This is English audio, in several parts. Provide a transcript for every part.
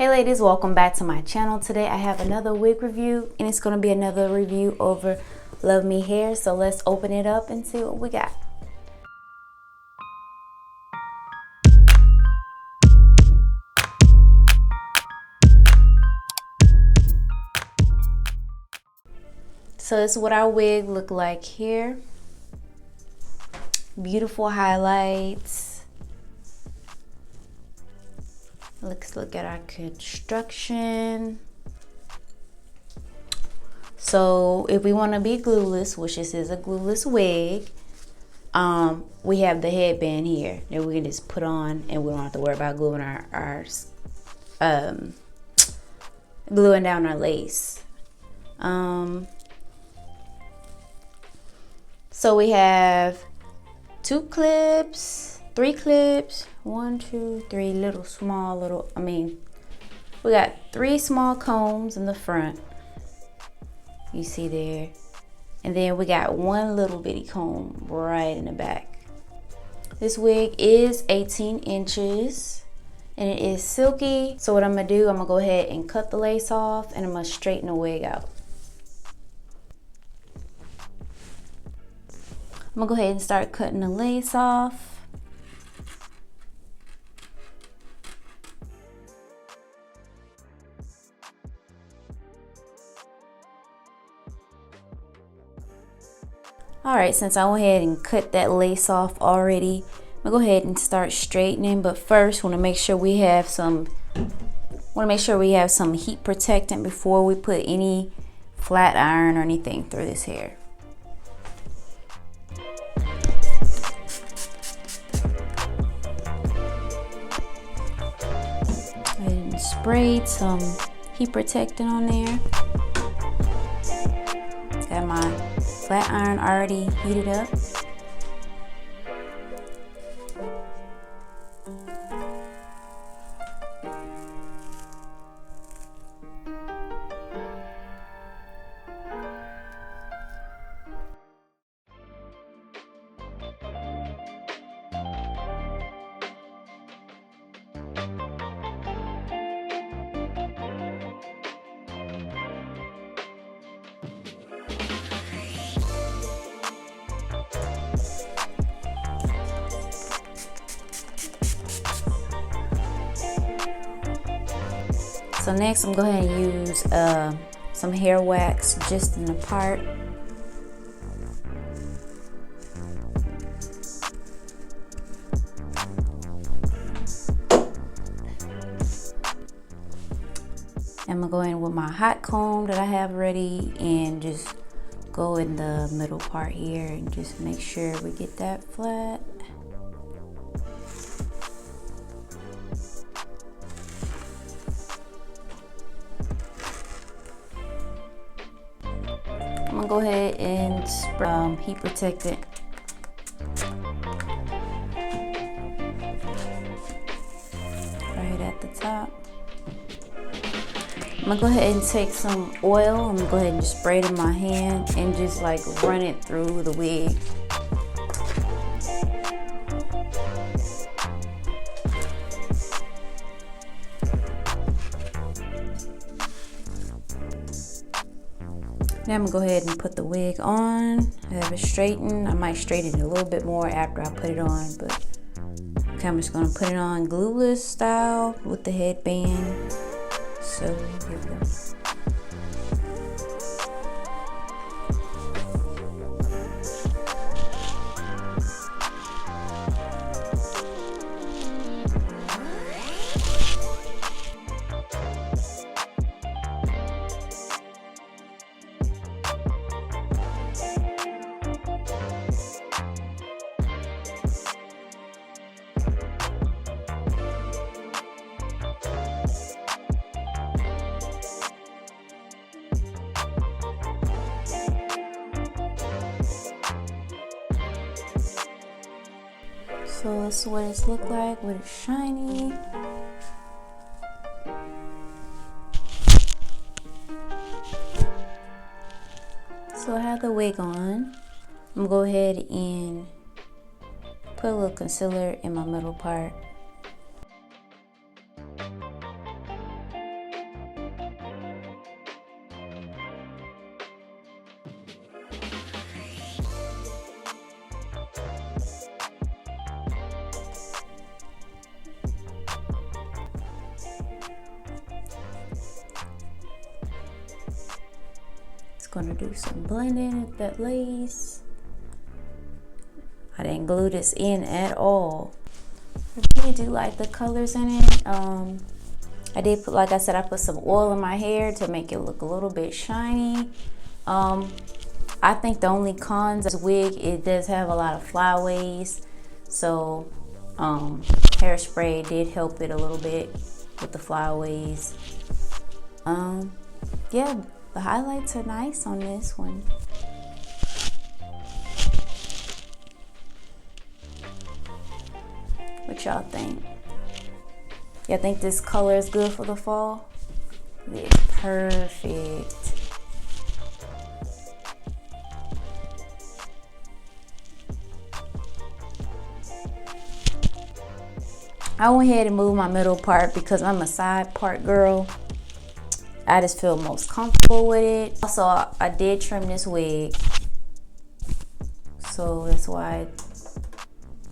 Hey ladies, welcome back to my channel. Today I have another wig review and it's going to be another review over Luvme hair. So let's open it up and see what we got. So this is what our wig look like here. Beautiful highlights. Let's look at our construction. So if we want to be glueless, which this is a glueless wig, we have the headband here that we can just put on and we don't have to worry about gluing gluing down our lace. So we have three clips, 1, 2, 3 we got 3 small combs in the front, you see there, and then we got 1 little bitty comb right in the back. This wig is 18 inches and it is silky. So what I'm gonna do, I'm gonna go ahead and cut the lace off and I'm gonna straighten the wig out. I'm gonna go ahead and start cutting the lace off. Alright, since I went ahead and cut that lace off already, I'm gonna go ahead and start straightening. But first, want to make sure we have some heat protectant before we put any flat iron or anything through this hair. And sprayed some heat protectant on there. Got my flat iron already heated up. So next I'm going to go ahead and use some hair wax just in the part. I'm going to go in with my hot comb that I have ready and just go in the middle part here and just make sure we get that flat. I'm gonna go ahead and spray heat protectant right at the top. I'm gonna go ahead and take some oil. I'm gonna go ahead and just spray it in my hand and just like run it through the wig. Now I'm gonna go ahead and put the wig on. I have it straightened. I might straighten it a little bit more after I put it on, but I'm just gonna put it on glueless style with the headband. So here we go. So this is what it's look like when it's shiny. So I have the wig on. I'm gonna go ahead and put a little concealer in my middle part. Gonna do some blending with that lace. I didn't glue this in at all. I really do like the colors in it. I did put, like I said, I put some oil in my hair to make it look a little bit shiny. I think the only cons of this wig, it does have a lot of flyaways. So hairspray did help it a little bit with the flyaways. Yeah, the highlights are nice on this one. What y'all think? Y'all think this color is good for the fall? It's perfect. I went ahead and moved my middle part because I'm a side part girl. I just feel most comfortable with it. Also, I did trim this wig, so that's why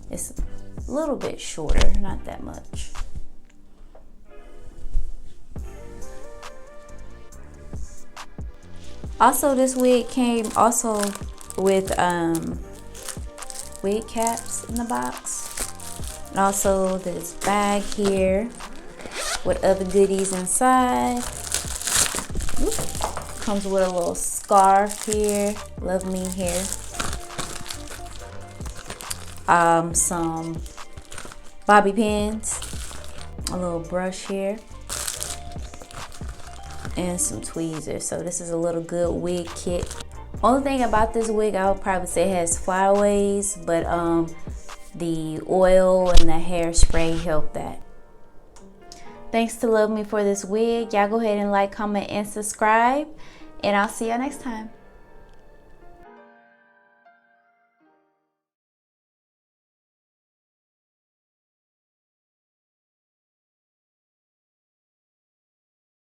it's a little bit shorter, not that much. Also, this wig came also with wig caps in the box. And also this bag here with other goodies inside. Comes with a little scarf here, Luvme here. Some bobby pins, a little brush here, and some tweezers. So this is a little good wig kit. Only thing about this wig, I would probably say it has flyaways, but the oil and the hairspray help that. Thanks to Luvme for this wig. Y'all go ahead and like, comment, and subscribe. And I'll see y'all next time.